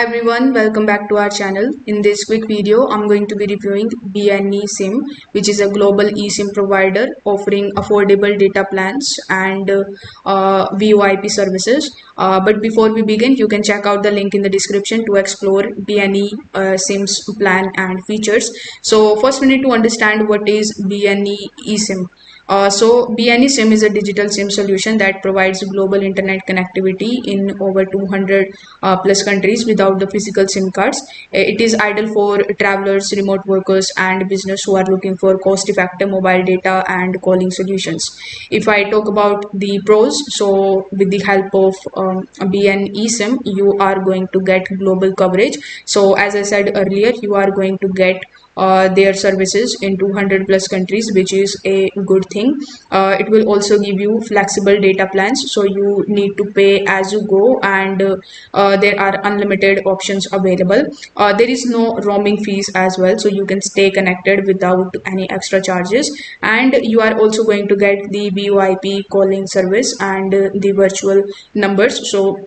everyone, welcome back to our channel. In this quick video, I'm going to be reviewing BNESim, which is a global eSIM provider offering affordable data plans and VoIP services. But before we begin, you can check out the link in the description to explore BNESim's plan and features. So first we need to understand what is BNESim. So BNESim is a digital SIM solution that provides global internet connectivity in over 200 plus countries without the physical SIM cards. It is ideal for travelers, remote workers, and business who are looking for cost-effective mobile data and calling solutions. If I talk about the pros, so with the help of BNESim, you are going to get global coverage. So as I said earlier, you are going to get their services in 200 plus countries, which is a good thing. It will also give you flexible data plans, so you need to pay as you go, and there are unlimited options available. There is no roaming fees as well, so you can stay connected without any extra charges, and you are also going to get the VoIP calling service and the virtual numbers. So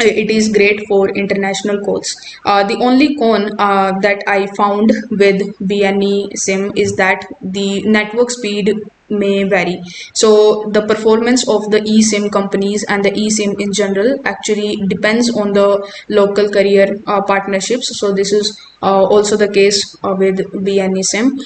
it is great for international calls. The only con that I found with BNESim is that the network speed may vary. So the performance of the eSIM companies and the eSIM in general actually depends on the local carrier partnerships. So this is also the case with BNESim.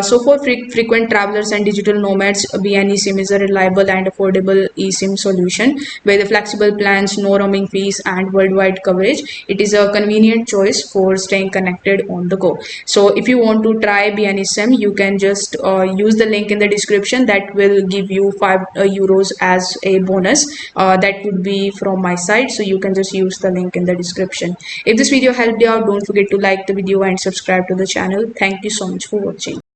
So for frequent travelers and digital nomads, BNESim is a reliable and affordable eSIM solution with flexible plans, no roaming fees, and worldwide coverage. It is a convenient choice for staying connected on the go. So if you want to try BNESim, you can just use the link in the description. That will give you 5 euros as a bonus. That would be from my side, so you can just use the link in the description. If this video helped you out, don't forget to like the video and subscribe to the channel. Thank you so much for watching.